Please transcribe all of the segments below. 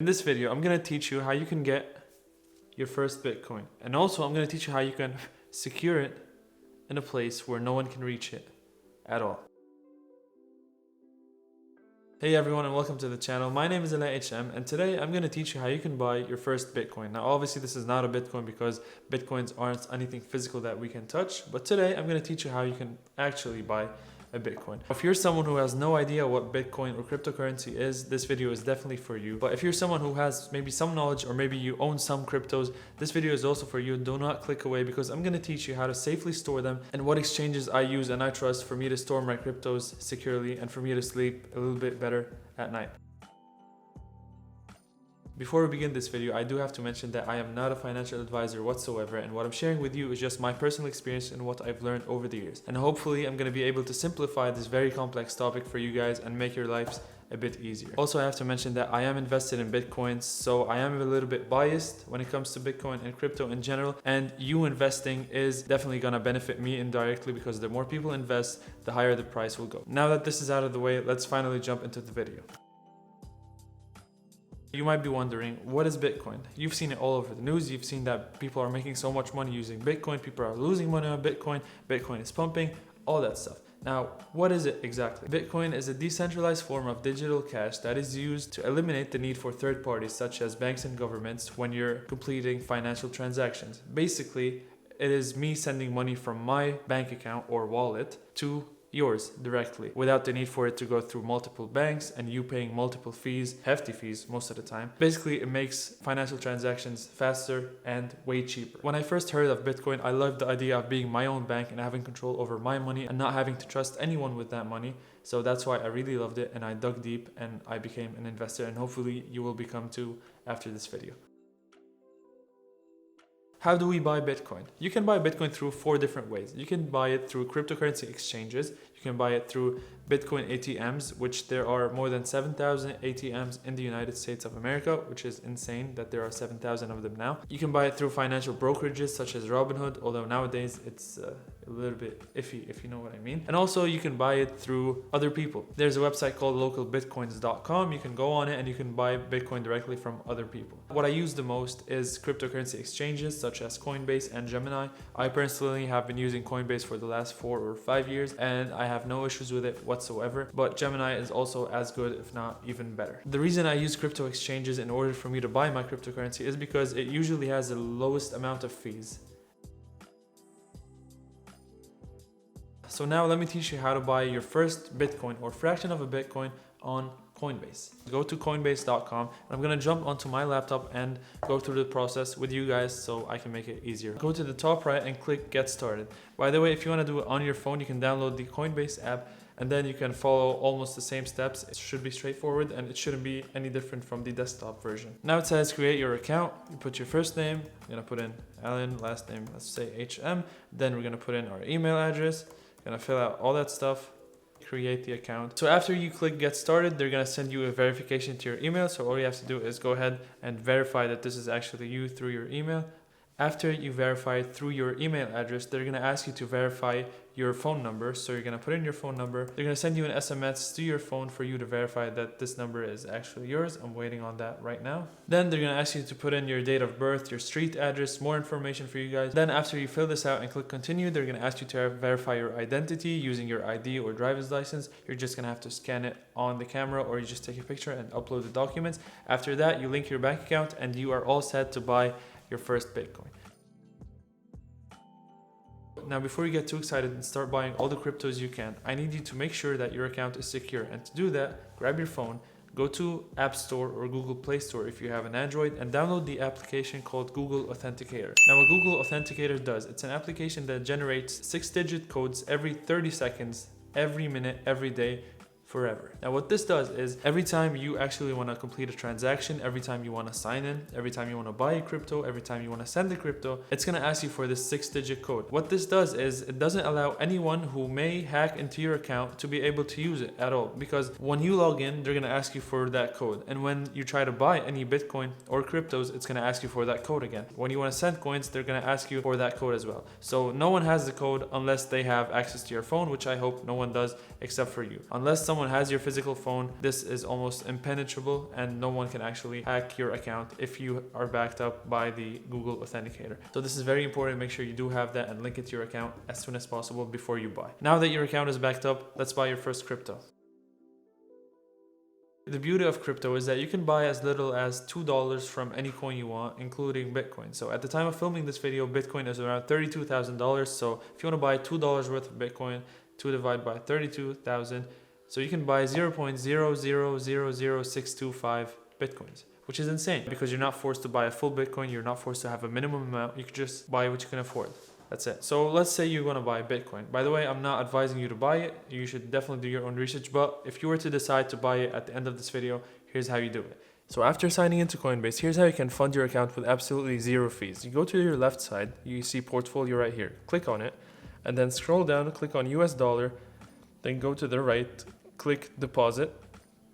In this video, I'm going to teach you how you can get your first Bitcoin. And also, I'm going to teach you how you can secure it in a place where no one can reach it at all. Hey everyone, and welcome to the channel. My name is HM, and today I'm going to teach you how you can buy your first Bitcoin. Now obviously this is not a Bitcoin because Bitcoins aren't anything physical that we can touch, but today I'm going to teach you how you can actually buy a Bitcoin. If you're someone who has no idea what Bitcoin or cryptocurrency is, this video is definitely for you. But if you're someone who has maybe some knowledge or maybe you own some cryptos, this video is also for you. Do not click away because I'm going to teach you how to safely store them and what exchanges I use and I trust for me to store my cryptos securely and for me to sleep a little bit better at night. Before we begin this video, I do have to mention that I am not a financial advisor whatsoever, and what I'm sharing with you is just my personal experience and what I've learned over the years. And hopefully I'm going to be able to simplify this very complex topic for you guys and make your lives a bit easier. Also, I have to mention that I am invested in Bitcoins, so I am a little bit biased when it comes to Bitcoin and crypto in general, and you investing is definitely going to benefit me indirectly because the more people invest, the higher the price will go. Now that this is out of the way, let's finally jump into the video. You might be wondering, what is Bitcoin? You've seen it all over the news. You've seen that people are making so much money using Bitcoin. People are losing money on Bitcoin. Bitcoin is pumping, all that stuff. Now, what is it exactly? Bitcoin is a decentralized form of digital cash that is used to eliminate the need for third parties such as banks and governments when you're completing financial transactions. Basically, it is me sending money from my bank account or wallet to yours directly without the need for it to go through multiple banks and you paying multiple fees, hefty fees most of the time. Basically, it makes financial transactions faster and way cheaper. When I first heard of Bitcoin, I loved the idea of being my own bank and having control over my money and not having to trust anyone with that money. So that's why I really loved it, and I dug deep and I became an investor, and hopefully you will become too after this video. How do we buy Bitcoin? You can buy Bitcoin through 4 different ways. You can buy it through cryptocurrency exchanges. You can buy it through Bitcoin ATMs, which there are more than 7,000 ATMs in the United States of America, which is insane that there are 7,000 of them now. You can buy it through financial brokerages such as Robinhood, although nowadays it's a little bit iffy, if you know what I mean. And also you can buy it through other people. There's a website called localbitcoins.com. You can go on it and you can buy Bitcoin directly from other people. What I use the most is cryptocurrency exchanges such as Coinbase and Gemini. I personally have been using Coinbase for the last 4 or 5 years and I have no issues with it whatsoever, but Gemini is also as good, if not even better. The reason I use crypto exchanges in order for me to buy my cryptocurrency is because it usually has the lowest amount of fees. So now let me teach you how to buy your first Bitcoin or fraction of a Bitcoin on Coinbase. Go to coinbase.com and I'm going to jump onto my laptop and go through the process with you guys so I can make it easier. Go to the top right and click get started. By the way, if you want to do it on your phone, you can download the Coinbase app and then you can follow almost the same steps. It should be straightforward and it shouldn't be any different from the desktop version. Now it says create your account. You put your first name, you're going to put in Alan, last name, let's say HM. Then we're going to put in our email address. We're going to fill out all that stuff. Create the account. So after you click get started, they're going to send you a verification to your email. So all you have to do is go ahead and verify that this is actually you through your email. After you verify through your email address, they're going to ask you to verify your phone number. So you're going to put in your phone number. They're going to send you an SMS to your phone for you to verify that this number is actually yours. I'm waiting on that right now. Then they're going to ask you to put in your date of birth, your street address, more information for you guys. Then after you fill this out and click continue, they're going to ask you to verify your identity using your ID or driver's license. You're just going to have to scan it on the camera or you just take a picture and upload the documents. After that, you link your bank account and you are all set to buy your first Bitcoin. Now, before you get too excited and start buying all the cryptos you can, I need you to make sure that your account is secure. And to do that, grab your phone, go to App Store or Google Play Store if you have an Android, and download the application called Google Authenticator. Now, what Google Authenticator does, it's an application that generates 6-digit codes every 30 seconds, every minute, every day, forever. Now what this does is every time you actually want to complete a transaction, every time you want to sign in, every time you want to buy a crypto, every time you want to send a crypto, it's going to ask you for this 6-digit code. What this does is it doesn't allow anyone who may hack into your account to be able to use it at all, because when you log in, they're going to ask you for that code. And when you try to buy any Bitcoin or cryptos, it's going to ask you for that code again. When you want to send coins, they're going to ask you for that code as well. So no one has the code unless they have access to your phone, which I hope no one does except for you. Unless someone someone has your physical phone, this is almost impenetrable and no one can actually hack your account if you are backed up by the Google Authenticator. So this is very important. Make sure you do have that and link it to your account as soon as possible before you buy. Now that your account is backed up, let's buy your first crypto. The beauty of crypto is that you can buy as little as $2 from any coin you want, including Bitcoin. So at the time of filming this video, Bitcoin is around $32,000. So if you want to buy $2 worth of Bitcoin, 2 divided by 32,000, so you can buy 0.0000625 Bitcoins, which is insane because you're not forced to buy a full Bitcoin. You're not forced to have a minimum amount. You can just buy what you can afford. That's it. So let's say you want to buy Bitcoin. By the way, I'm not advising you to buy it. You should definitely do your own research. But if you were to decide to buy it at the end of this video, here's how you do it. So after signing into Coinbase, here's how you can fund your account with absolutely zero fees. You go to your left side, you see portfolio right here. Click on it and then scroll down, click on US dollar, then go to the right, click deposit.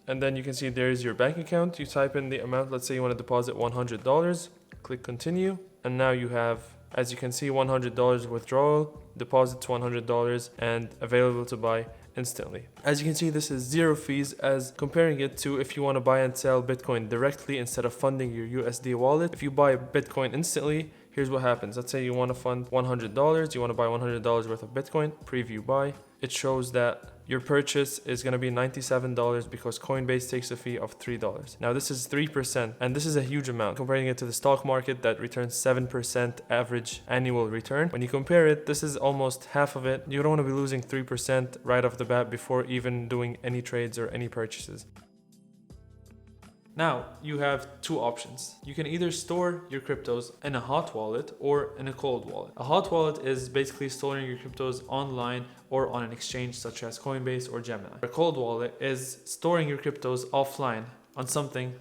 And then you can see there's your bank account. You type in the amount. Let's say you want to deposit $100. Click continue. And now you have, as you can see, $100 withdrawal, deposit to $100 and available to buy instantly. As you can see, this is zero fees as comparing it to if you want to buy and sell Bitcoin directly instead of funding your USD wallet. If you buy Bitcoin instantly, here's what happens. Let's say you want to fund $100, you want to buy $100 worth of Bitcoin, preview buy. It shows that your purchase is going to be $97 because Coinbase takes a fee of $3. Now this is 3% and this is a huge amount. Comparing it to the stock market that returns 7% average annual return. When you compare it, this is almost half of it. You don't want to be losing 3% right off the bat before even doing any trades or any purchases. Now, you have two options. You can either store your cryptos in a hot wallet or in a cold wallet. A hot wallet is basically storing your cryptos online or on an exchange such as Coinbase or Gemini. A cold wallet is storing your cryptos offline on something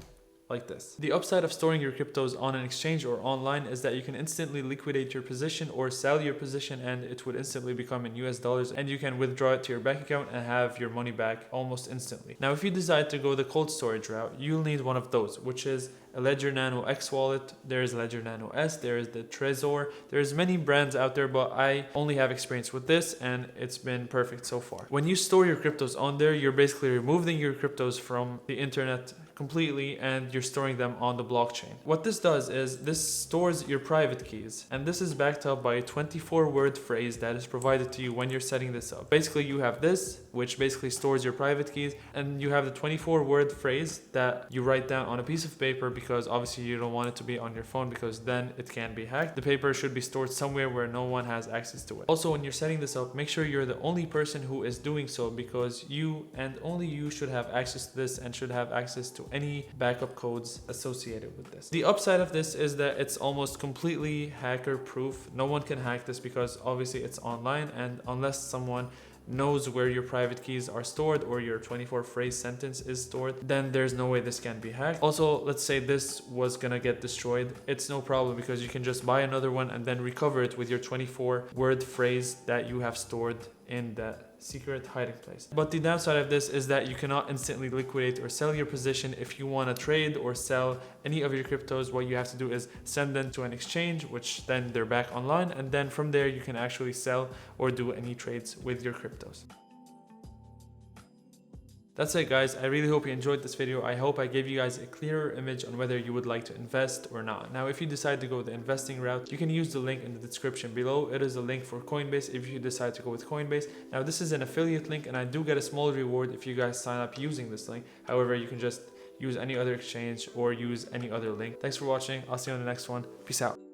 like this. The upside of storing your cryptos on an exchange or online is that you can instantly liquidate your position or sell your position and it would instantly become in US dollars and you can withdraw it to your bank account and have your money back almost instantly. Now, if you decide to go the cold storage route, you'll need one of those, which is a Ledger Nano X wallet. There is Ledger Nano S, there is the Trezor. There's many brands out there, but I only have experience with this and it's been perfect so far. When you store your cryptos on there, you're basically removing your cryptos from the internet completely and you're storing them on the blockchain. What this does is this stores your private keys and this is backed up by a 24-word phrase that is provided to you when you're setting this up. Basically, you have this, which basically stores your private keys, and you have the 24-word phrase that you write down on a piece of paper because obviously you don't want it to be on your phone because then it can be hacked. The paper should be stored somewhere where no one has access to it. Also, when you're setting this up, make sure you're the only person who is doing so because you and only you should have access to this and should have access to any backup codes associated with this. The upside of this is that it's almost completely hacker proof. No one can hack this because obviously it's online, and unless someone knows where your private keys are stored or your 24 phrase sentence is stored, then there's no way this can be hacked. Also, let's say this was gonna get destroyed, it's no problem because you can just buy another one and then recover it with your 24 word phrase that you have stored in that secret hiding place. But the downside of this is that you cannot instantly liquidate or sell your position. If you want to trade or sell any of your cryptos, what you have to do is send them to an exchange, which then they're back online, and then from there you can actually sell or do any trades with your cryptos. That's it, guys. I really hope you enjoyed this video. I hope I gave you guys a clearer image on whether you would like to invest or not. Now, if you decide to go the investing route, you can use the link in the description below. It is a link for Coinbase if you decide to go with Coinbase. Now, this is an affiliate link and I do get a small reward if you guys sign up using this link. However, you can just use any other exchange or use any other link. Thanks for watching. I'll see you on the next one. Peace out.